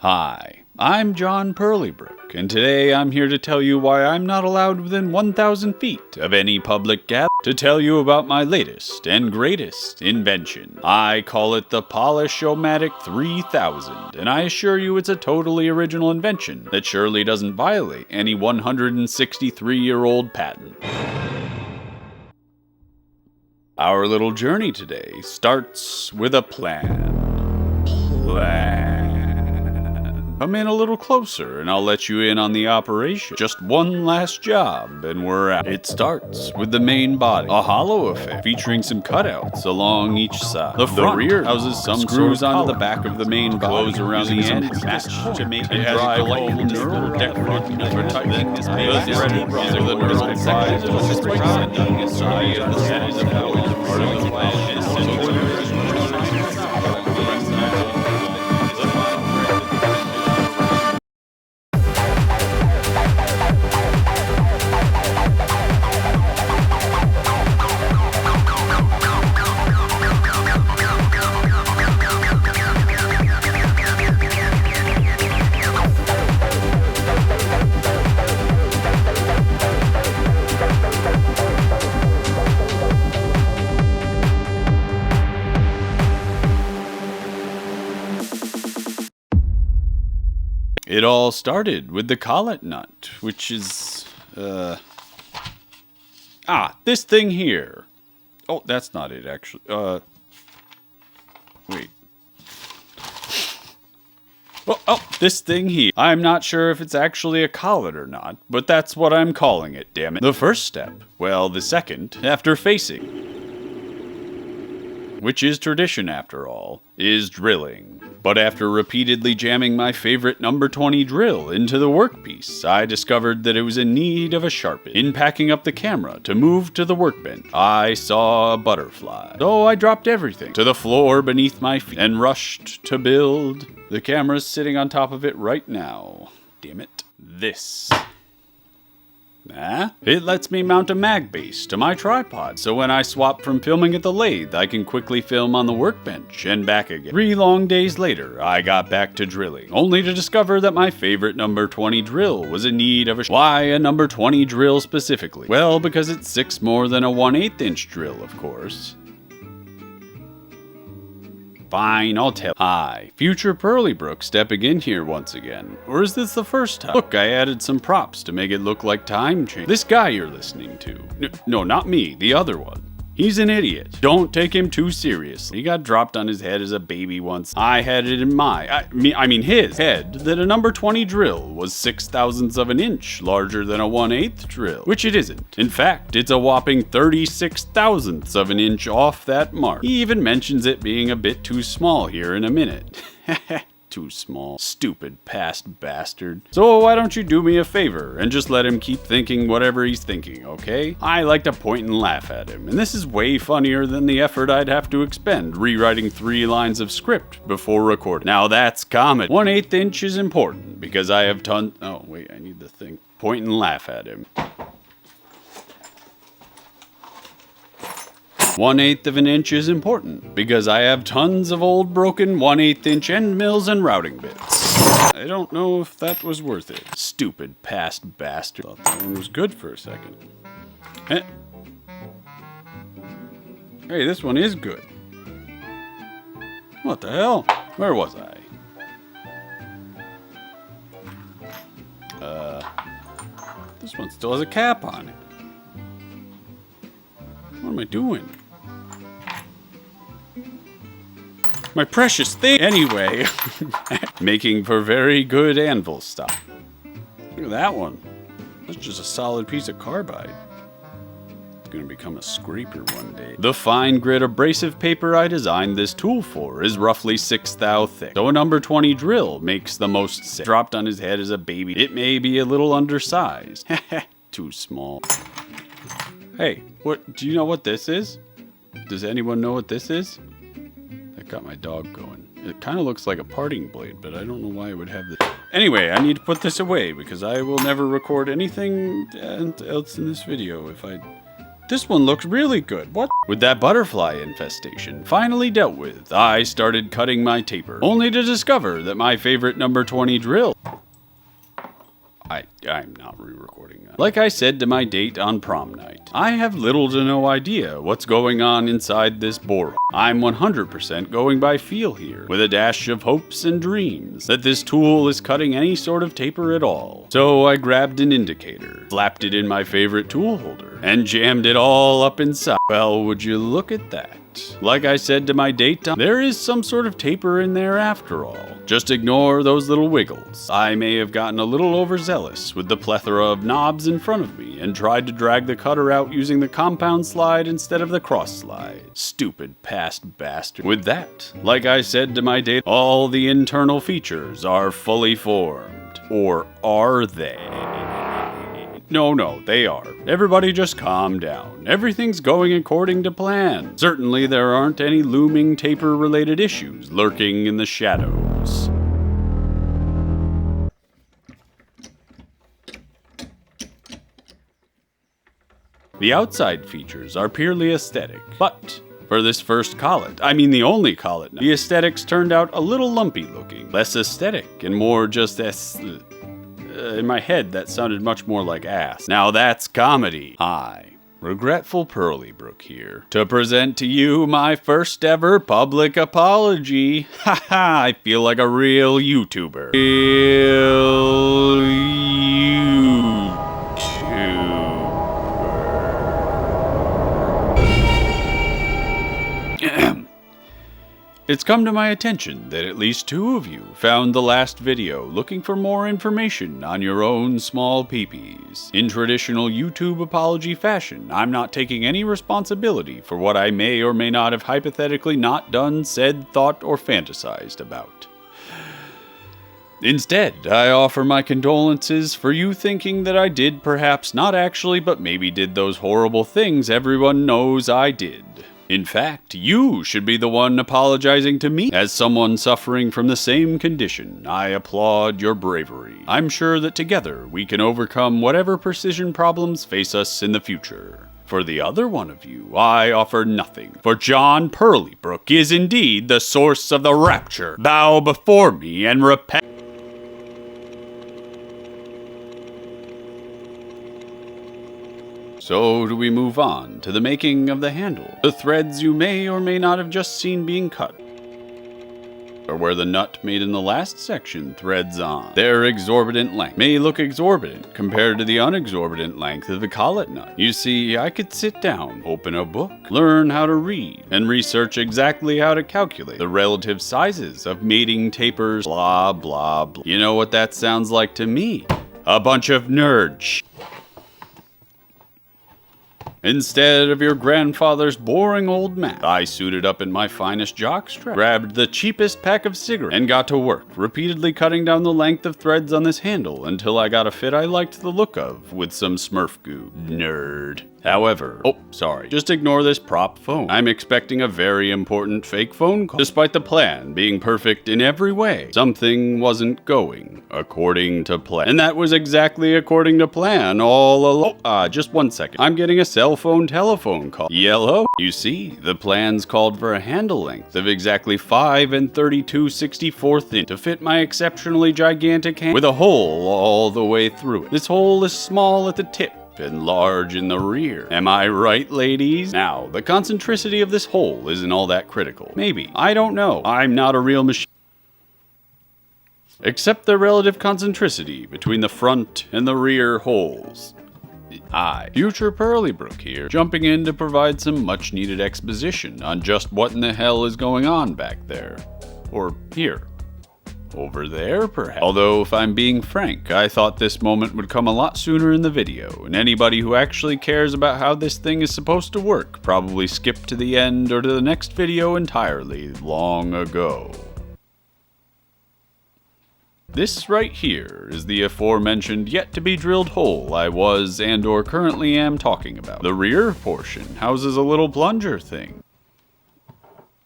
Hi, I'm John Pearlybrook, and today I'm here to tell you why I'm not allowed within 1,000 feet of any public gathering to tell you about my latest and greatest invention. I call it the Polish-O-Matic 3000, and I assure you it's a totally original invention that surely doesn't violate any 163-year-old patent. Our little journey today starts with a plan. Come in a little closer and I'll let you in on the operation. Just one last job and we're out. It starts with the main body, a hollow effect featuring some cutouts along each side. The rear houses some screws onto the back of the main body, close around the end to make it drive home the neural decorative advertising. The thread is the neural size of the side of the set is part of the plan. It all started with the collet nut, which is, this thing here. Oh, that's not it, actually. Wait. This thing here. I'm not sure if it's actually a collet or not, but that's what I'm calling it, damn it. The first step, well, the second, after facing, which is tradition after all, is drilling. But after repeatedly jamming my favorite number 20 drill into the workpiece, I discovered that it was in need of a sharpen. In packing up the camera to move to the workbench, I saw a butterfly. So I dropped everything to the floor beneath my feet and rushed to build. The camera's sitting on top of it right now. Damn it. This. It lets me mount a mag base to my tripod, so when I swap from filming at the lathe, I can quickly film on the workbench and back again. 3 long days later, I got back to drilling, only to discover that my favorite number 20 drill was in need of a Why a number 20 drill specifically? Well, because it's 6 more than a 1/8 inch drill, of course. Fine, I'll tell. Hi, future Pearlybrook stepping in here once again. Or is this the first time? Look, I added some props to make it look like time change. This guy you're listening to. No, not me, the other one. He's an idiot. Don't take him too seriously. He got dropped on his head as a baby once. I had it in his head that a number 20 drill was 6/1000ths of an inch larger than a 1/8 drill, which it isn't. In fact, it's a whopping 36/1000ths of an inch off that mark. He even mentions it being a bit too small here in a minute. Too small. Stupid past bastard. So why don't you do me a favor and just let him keep thinking whatever he's thinking, okay? I like to point and laugh at him, and this is way funnier than the effort I'd have to expend rewriting 3 lines of script before recording. Now that's comedy. 1/8 inch is important because I have oh wait, I need the thing. Point and laugh at him. 1/8 of an inch is important because I have tons of old broken 1/8 inch end mills and routing bits. I don't know if that was worth it. Stupid past bastard. Thought that one was good for a second. Hey, this one is good. What the hell? Where was I? This one still has a cap on it. What am I doing? My precious thing! Anyway, making for very good anvil stuff. Look at that one. That's just a solid piece of carbide. It's gonna become a scraper one day. The fine grit abrasive paper I designed this tool for is roughly 6 thou thick. So a number 20 drill makes the most sense. Dropped on his head as a baby. It may be a little undersized. Too small. Hey, do you know what this is? Does anyone know what this is? That got my dog going. It kind of looks like a parting blade, but I don't know why it would have this. Anyway, I need to put this away because I will never record anything else in this video if I This one looks really good. What? With that butterfly infestation finally dealt with, I started cutting my taper, only to discover that my favorite number 20 drill... I'm not re-recording that. Like I said to my date on prom night, I have little to no idea what's going on inside this bore. I'm 100% going by feel here, with a dash of hopes and dreams that this tool is cutting any sort of taper at all. So I grabbed an indicator, slapped it in my favorite tool holder, and jammed it all up inside. Well, would you look at that? Like I said to my date, there is some sort of taper in there after all. Just ignore those little wiggles. I may have gotten a little overzealous with the plethora of knobs in front of me and tried to drag the cutter out using the compound slide instead of the cross slide. Stupid past bastard. With that, like I said to my date, all the internal features are fully formed. Or are they? No, they are. Everybody just calm down. Everything's going according to plan. Certainly there aren't any looming taper-related issues lurking in the shadows. The outside features are purely aesthetic, but for this first collet, I mean the only collet, the aesthetics turned out a little lumpy looking, less aesthetic and more just in my head, that sounded much more like ass. Now that's comedy. Hi, Regretful Pearlybrook here, to present to you my first ever public apology. Haha, I feel like a real YouTuber. Real YouTuber. It's come to my attention that at least 2 of you found the last video looking for more information on your own small peepees. In traditional YouTube apology fashion, I'm not taking any responsibility for what I may or may not have hypothetically not done, said, thought, or fantasized about. Instead, I offer my condolences for you thinking that I did perhaps not actually, but maybe did those horrible things everyone knows I did. In fact, you should be the one apologizing to me. As someone suffering from the same condition, I applaud your bravery. I'm sure that together we can overcome whatever precision problems face us in the future. For the other one of you, I offer nothing, for John Pearlybrook is indeed the source of the rapture. Bow before me and repent. So do we move on to the making of the handle. The threads you may or may not have just seen being cut, or where the nut made in the last section threads on. Their exorbitant length may look exorbitant compared to the unexorbitant length of the collet nut. You see, I could sit down, open a book, learn how to read, and research exactly how to calculate the relative sizes of mating tapers, blah, blah, blah. You know what that sounds like to me? A bunch of nerd shit. Instead of your grandfather's boring old math, I suited up in my finest jockstrap, grabbed the cheapest pack of cigarettes, and got to work, repeatedly cutting down the length of threads on this handle until I got a fit I liked the look of with some Smurf goo. Nerd. However, just ignore this prop phone. I'm expecting a very important fake phone call. Despite the plan being perfect in every way, something wasn't going according to plan. And that was exactly according to plan all along. Just 1 second. I'm getting a cell phone telephone call. Yellow? You see, the plans called for a handle length of exactly 5 32/64 inches to fit my exceptionally gigantic hand with a hole all the way through it. This hole is small at the tip and large in the rear. Am I right, ladies? Now, the concentricity of this hole isn't all that critical. Maybe. I don't know. I'm not a real machine. Except the relative concentricity between the front and the rear holes. Hi, Future Pearlybrook here, jumping in to provide some much needed exposition on just what in the hell is going on back there. Or here. Over there, perhaps. Although, if I'm being frank, I thought this moment would come a lot sooner in the video, and anybody who actually cares about how this thing is supposed to work probably skipped to the end or to the next video entirely long ago. This right here is the aforementioned yet-to-be-drilled hole I was and/or currently am talking about. The rear portion houses a little plunger thing,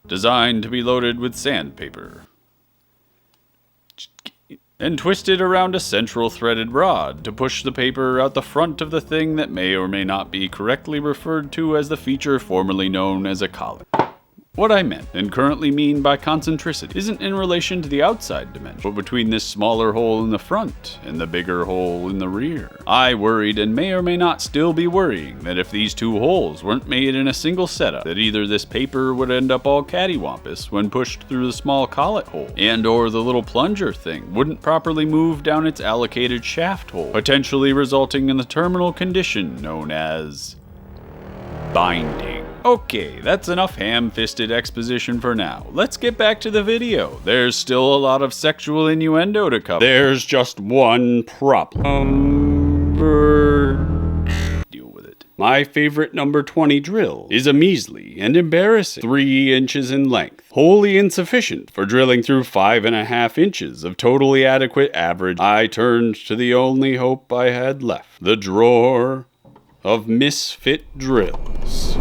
designed to be loaded with sandpaper. and twisted around a central threaded rod to push the paper out the front of the thing that may or may not be correctly referred to as the feature formerly known as a collar. What I meant, and currently mean by concentricity, isn't in relation to the outside dimension, but between this smaller hole in the front and the bigger hole in the rear. I worried, and may or may not still be worrying, that if these two holes weren't made in a single setup, that either this paper would end up all cattywampus when pushed through the small collet hole, and or the little plunger thing wouldn't properly move down its allocated shaft hole, potentially resulting in the terminal condition known as binding. Okay, that's enough ham-fisted exposition for now. Let's get back to the video. There's still a lot of sexual innuendo to cover. There's just one problem. Deal with it. My favorite number 20 drill is a measly and embarrassing 3 inches in length. Wholly insufficient for drilling through 5.5 inches of totally adequate average. I turned to the only hope I had left. The drawer of misfit drills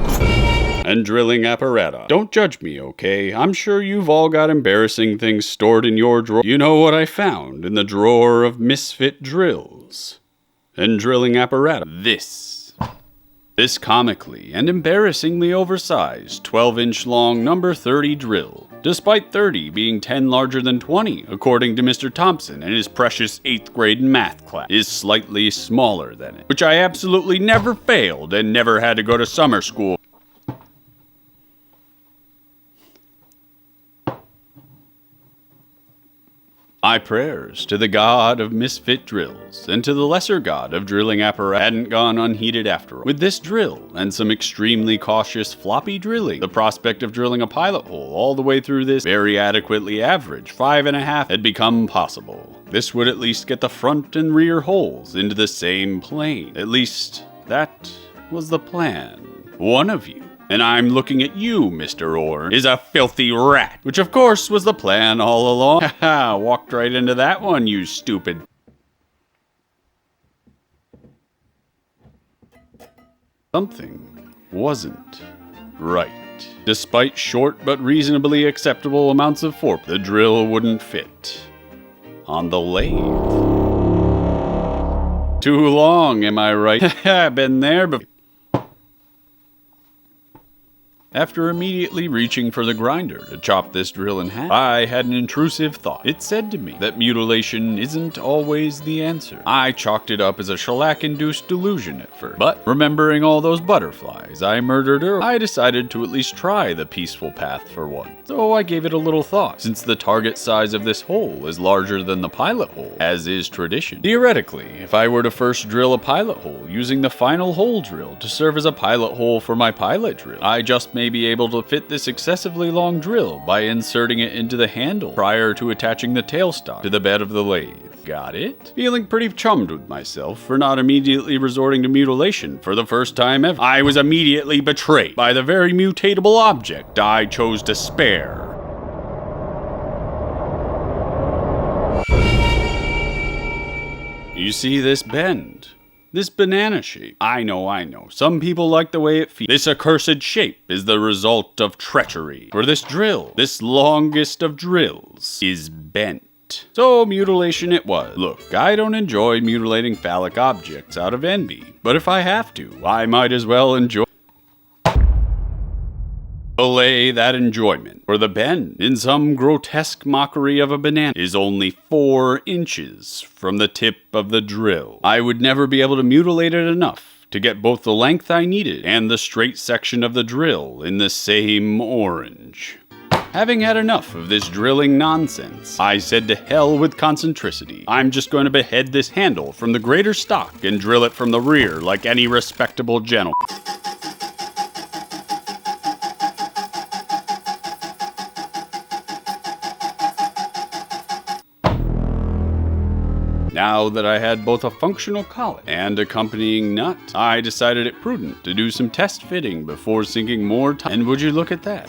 and drilling apparatus. Don't judge me, okay? I'm sure you've all got embarrassing things stored in your drawer. You know what I found in the drawer of misfit drills and drilling apparatus? This comically and embarrassingly oversized 12-inch long number 30 drill, despite 30 being 10 larger than 20, according to Mr. Thompson and his precious 8th grade math class, is slightly smaller than it, which I absolutely never failed and never had to go to summer school. My prayers to the god of misfit drills and to the lesser god of drilling apparatus hadn't gone unheeded after all. With this drill and some extremely cautious floppy drilling, the prospect of drilling a pilot hole all the way through this very adequately average 5.5 had become possible. This would at least get the front and rear holes into the same plane. At least, that was the plan. One of you, and I'm looking at you, Mr. Orr, is a filthy rat, which of course was the plan all along. Haha, walked right into that one, you stupid. Something wasn't right. Despite short but reasonably acceptable amounts of force, the drill wouldn't fit on the lathe. Too long, am I right? Been there before. After immediately reaching for the grinder to chop this drill in half, I had an intrusive thought. It said to me that mutilation isn't always the answer. I chalked it up as a shellac-induced delusion at first, but remembering all those butterflies I murdered earlier, I decided to at least try the peaceful path for one. So I gave it a little thought, since the target size of this hole is larger than the pilot hole, as is tradition. Theoretically, if I were to first drill a pilot hole using the final hole drill to serve as a pilot hole for my pilot drill, I just may be able to fit this excessively long drill by inserting it into the handle prior to attaching the tailstock to the bed of the lathe. Got it? Feeling pretty chummed with myself for not immediately resorting to mutilation for the first time ever. I was immediately betrayed by the very mutatable object I chose to spare. You see this bend? This banana shape. I know. Some people like the way it feels. This accursed shape is the result of treachery. For this drill, this longest of drills, is bent. So mutilation it was. Look, I don't enjoy mutilating phallic objects out of envy, but if I have to, I might as well enjoy allay that enjoyment, for the bend, in some grotesque mockery of a banana, is only 4 inches from the tip of the drill. I would never be able to mutilate it enough to get both the length I needed and the straight section of the drill in the same orange. Having had enough of this drilling nonsense, I said to hell with concentricity. I'm just going to behead this handle from the greater stock and drill it from the rear like any respectable gentleman. Now that I had both a functional collet and accompanying nut, I decided it prudent to do some test fitting before sinking more time. And would you look at that?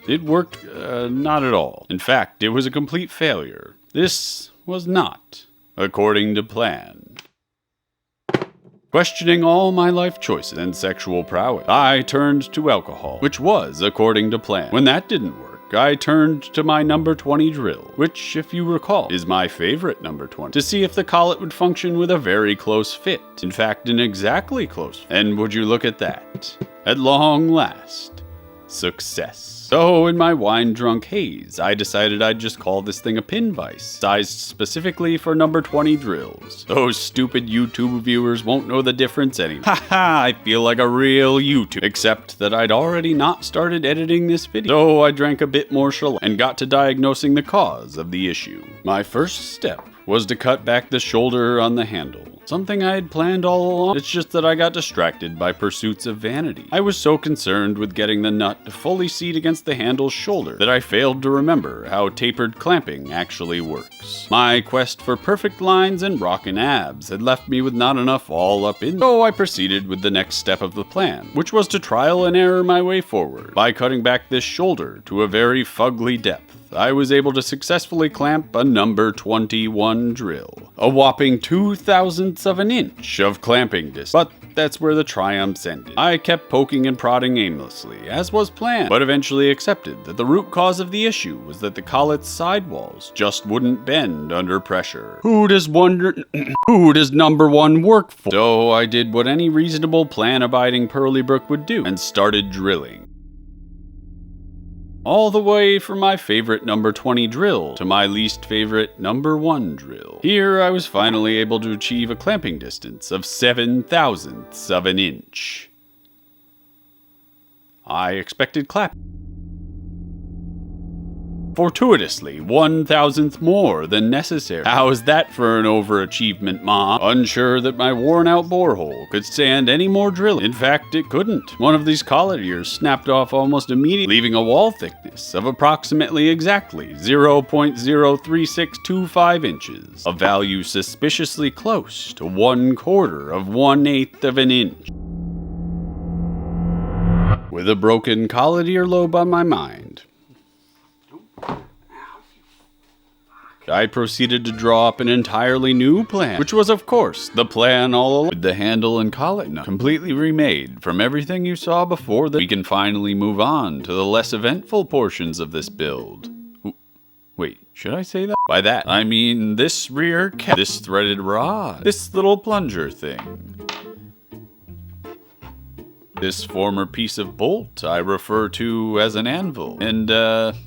It worked not at all. In fact, it was a complete failure. This was not according to plan. Questioning all my life choices and sexual prowess, I turned to alcohol, which was according to plan. When that didn't work, I turned to my number 20 drill, which, if you recall, is my favorite number 20, to see if the collet would function with a very close fit. In fact, an exactly close fit. And would you look at that? At long last, success. So in my wine-drunk haze, I decided I'd just call this thing a pin vise, sized specifically for number 20 drills. Those stupid YouTube viewers won't know the difference anymore. Haha, I feel like a real YouTuber. Except that I'd already not started editing this video. So I drank a bit more shellac and got to diagnosing the cause of the issue. My first step was to cut back the shoulder on the handle. Something I had planned all along. It's just that I got distracted by pursuits of vanity. I was so concerned with getting the nut to fully seat against the handle's shoulder that I failed to remember how tapered clamping actually works. My quest for perfect lines and rockin' abs had left me with not enough all up in. So I proceeded with the next step of the plan, which was to trial and error my way forward. By cutting back this shoulder to a very fugly depth, I was able to successfully clamp a number 21 drill. A whopping 0.02 of an inch of clamping distance. But that's where the triumphs ended. I kept poking and prodding aimlessly, as was planned, but eventually accepted that the root cause of the issue was that the collet's sidewalls just wouldn't bend under pressure. Who does number 1 work for? So I did what any reasonable plan-abiding Pearlybrook would do, and started drilling. All the way from my favorite number 20 drill to my least favorite number 1 drill. Here I was finally able to achieve a clamping distance of 0.07 of an inch. I expected clapping. Fortuitously, 1,000th more than necessary. How's that for an overachievement, Ma? Unsure that my worn-out borehole could stand any more drilling. In fact, it couldn't. One of these collet ears snapped off almost immediately, leaving a wall thickness of approximately exactly 0.03625 inches, a value suspiciously close to 1/4 of 1/8 of an inch. With a broken collet earlobe on my mind, I proceeded to draw up an entirely new plan, which was, of course, the plan all along, with the handle and collet nut completely remade from everything you saw before. We can finally move on to the less eventful portions of this build. Wait, should I say that? By that, I mean this rear cap, this threaded rod, this little plunger thing. This former piece of bolt I refer to as an anvil, and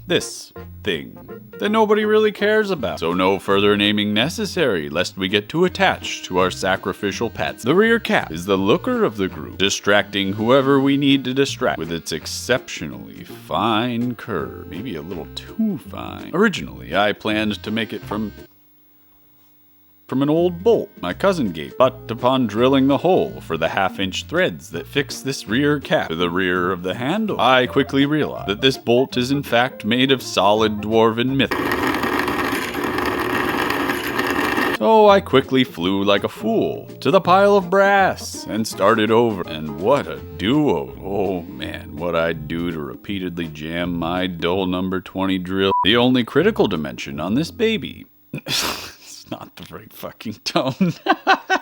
this thing that nobody really cares about. So no further naming necessary, lest we get too attached to our sacrificial pets. The rear cap is the looker of the group, distracting whoever we need to distract with its exceptionally fine curve, maybe a little too fine. Originally, I planned to make it from an old bolt my cousin gave, but upon drilling the hole for the 1/2-inch threads that fix this rear cap to the rear of the handle, I quickly realized that this bolt is in fact made of solid dwarven myth. So I quickly flew like a fool to the pile of brass and started over. And what a duo. Oh man, what I'd do to repeatedly jam my dull number 20 drill. The only critical dimension on this baby. Not the right fucking tone.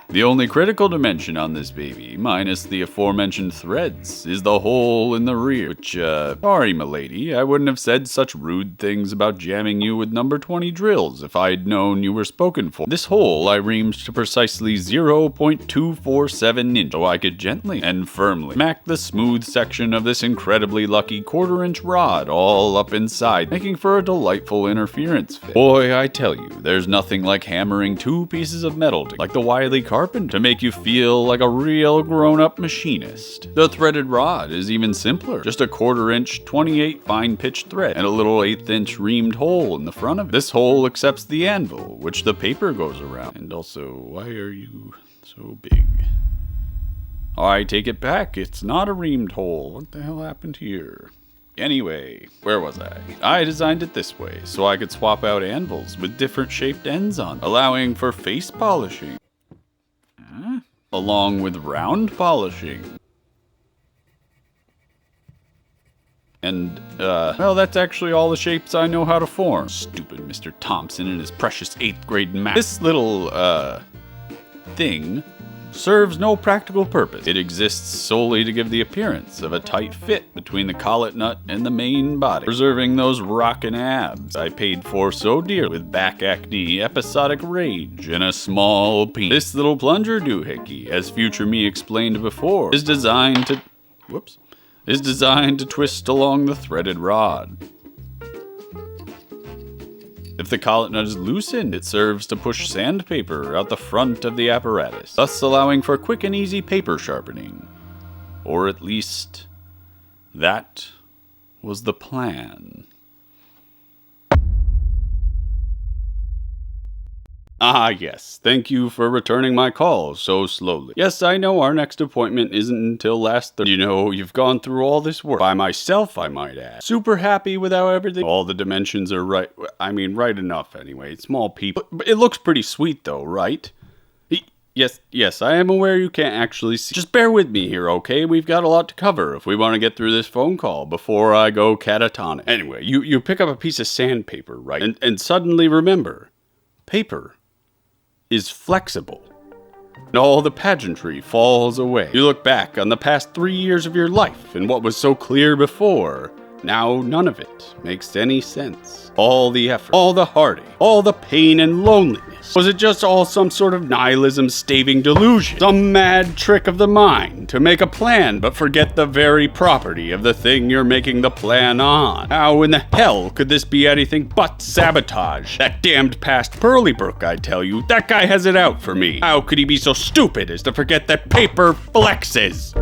The only critical dimension on this baby, minus the aforementioned threads, is the hole in the rear. Which, sorry milady, I wouldn't have said such rude things about jamming you with number 20 drills if I'd known you were spoken for. This hole I reamed to precisely 0.247 inch, so I could gently and firmly smack the smooth section of this incredibly lucky 1/4-inch rod all up inside, making for a delightful interference fit. Boy, I tell you, there's nothing like hammering 2 pieces of metal like the wily carpenter to make you feel like a real grown-up machinist. The threaded rod is even simpler, just a 1/4-inch 28 fine-pitched thread and a little 1/8-inch reamed hole in the front of it. This hole accepts the anvil, which the paper goes around. And also, why are you so big? I take it back, it's not a reamed hole. What the hell happened here? Anyway, where was I? I designed it this way, so I could swap out anvils with different shaped ends on, allowing for face polishing. Along with round polishing. And, well, that's actually all the shapes I know how to form. Stupid Mr. Thompson and his precious 8th grade math. This little, thing serves no practical purpose. It exists solely to give the appearance of a tight fit between the collet nut and the main body, preserving those rockin' abs I paid for so dearly with back acne, episodic rage, and a small penis. This little plunger doohickey, as future me explained before, is designed to twist along the threaded rod. If the collet nut is loosened, it serves to push sandpaper out the front of the apparatus, thus allowing for quick and easy paper sharpening. Or at least, that was the plan. Ah, yes. Thank you for returning my call so slowly. Yes, I know our next appointment isn't until last Thursday. You know, you've gone through all this work. By myself, I might add. Super happy with how everything... All the dimensions are right. I mean, right enough anyway. Small people. But it looks pretty sweet though, right? Yes, I am aware you can't actually see. Just bear with me here, okay? We've got a lot to cover if we want to get through this phone call before I go catatonic. Anyway, you pick up a piece of sandpaper, right? And suddenly remember, paper is flexible. And all the pageantry falls away. You look back on the past 3 years of your life, and what was so clear before, now none of it makes any sense. All the effort, all the heartache, all the pain and loneliness. Was it just all some sort of nihilism-staving delusion? Some mad trick of the mind to make a plan but forget the very property of the thing you're making the plan on? How in the hell could this be anything but sabotage? That damned past Pearlybrook, I tell you. That guy has it out for me. How could he be so stupid as to forget that paper flexes?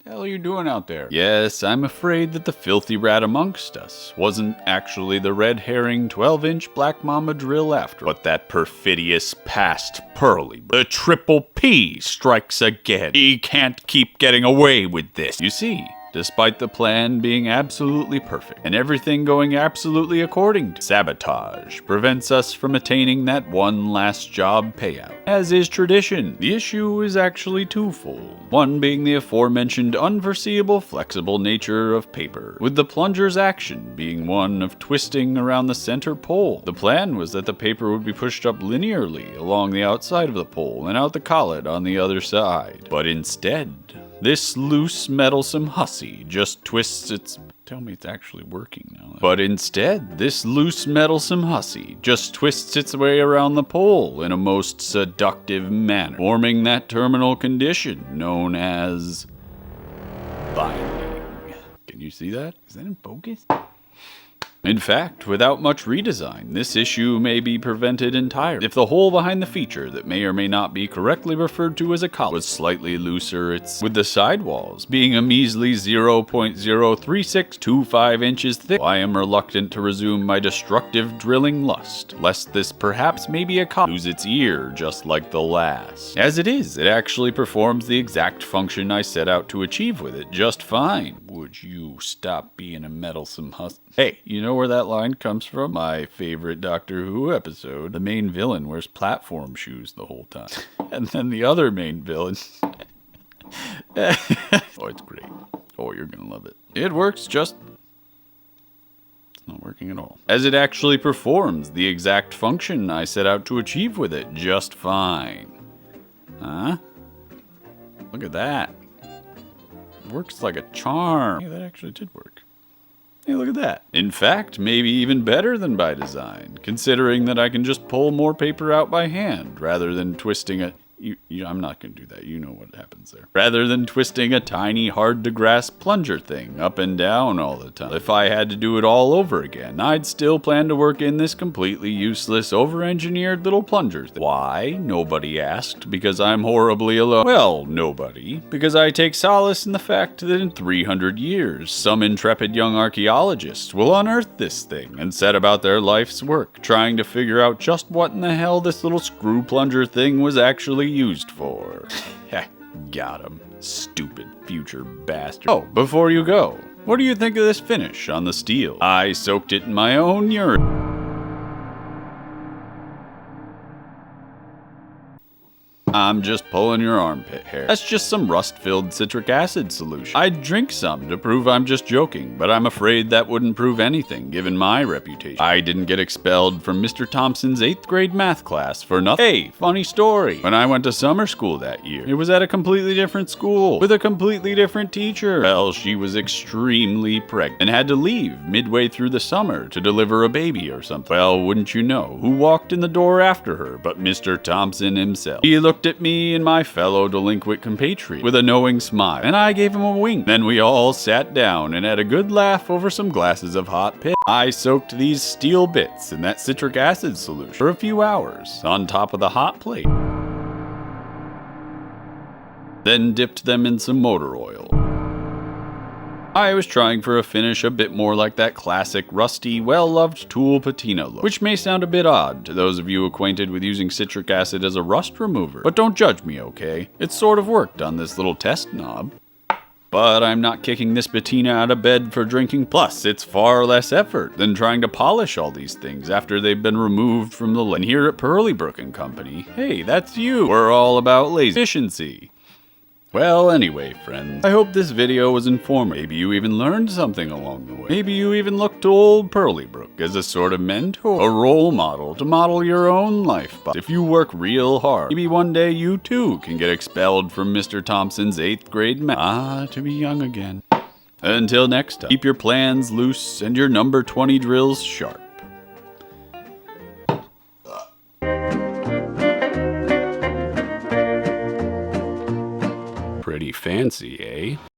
What the hell are you doing out there? Yes, I'm afraid that the filthy rat amongst us wasn't actually the red herring 12-inch Black Mama drill after, but that perfidious past Pearly. The triple P strikes again. He can't keep getting away with this. You see, despite the plan being absolutely perfect and everything going absolutely according to sabotage prevents us from attaining that one last job payout. As is tradition, the issue is actually twofold. One being the aforementioned unforeseeable flexible nature of paper, with the plunger's action being one of twisting around the center pole. The plan was that the paper would be pushed up linearly along the outside of the pole and out the collet on the other side. But instead, this loose, meddlesome hussy just twists its... Tell me it's actually working now. But instead, this loose, meddlesome hussy just twists its way around the pole in a most seductive manner, forming that terminal condition known as binding. Can you see that? Is that in focus? In fact, without much redesign, this issue may be prevented entirely. If the hole behind the feature that may or may not be correctly referred to as a collet was slightly looser, with the sidewalls being a measly 0.03625 inches thick, I am reluctant to resume my destructive drilling lust, lest this perhaps maybe a collet lose its ear just like the last. As it is, it actually performs the exact function I set out to achieve with it just fine. Would you stop being a meddlesome huss? Hey, you know where that line comes from? My favorite Doctor Who episode. The main villain wears platform shoes the whole time. And then the other main villain... Oh, it's great. Oh, you're gonna love it. It works just... It's not working at all. As it actually performs the exact function I set out to achieve with it just fine. Huh? Look at that. It works like a charm. Yeah, that actually did work. Hey, look at that. In fact, maybe even better than by design, considering that I can just pull more paper out by hand rather than twisting a... I'm not going to do that. You know what happens there. Rather than twisting a tiny, hard-to-grasp plunger thing up and down all the time. If I had to do it all over again, I'd still plan to work in this completely useless, over-engineered little plunger thing. Why? Nobody asked. Because I'm horribly alone. Well, nobody. Because I take solace in the fact that in 300 years, some intrepid young archaeologists will unearth this thing and set about their life's work, trying to figure out just what in the hell this little screw plunger thing was actually used for. Got him. Stupid future bastard. Oh, before you go, what do you think of this finish on the steel? I soaked it in my own urine. I'm just pulling your armpit hair. That's just some rust-filled citric acid solution. I'd drink some to prove I'm just joking, but I'm afraid that wouldn't prove anything given my reputation. I didn't get expelled from Mr. Thompson's 8th grade math class for nothing. Hey, funny story. When I went to summer school that year, it was at a completely different school with a completely different teacher. Well, she was extremely pregnant and had to leave midway through the summer to deliver a baby or something. Well, wouldn't you know, who walked in the door after her but Mr. Thompson himself. He looked at me and my fellow delinquent compatriot with a knowing smile, and I gave him a wink. Then we all sat down and had a good laugh over some glasses of hot piss. I soaked these steel bits in that citric acid solution for a few hours on top of the hot plate. Then dipped them in some motor oil. I was trying for a finish a bit more like that classic, rusty, well-loved tool patina look, which may sound a bit odd to those of you acquainted with using citric acid as a rust remover, but don't judge me, okay? It sort of worked on this little test knob. But I'm not kicking this patina out of bed for drinking. Plus, it's far less effort than trying to polish all these things after they've been removed from the lid. And here at Pearlybrook and Company, hey, that's you. We're all about lazy efficiency. Well, anyway, friends, I hope this video was informative. Maybe you even learned something along the way. Maybe you even looked to old Pearlybrook as a sort of mentor, a role model to model your own life by. If you work real hard, maybe one day you too can get expelled from Mr. Thompson's 8th grade math. To be young again. Until next time, keep your plans loose and your number 20 drills sharp. Pretty fancy, eh?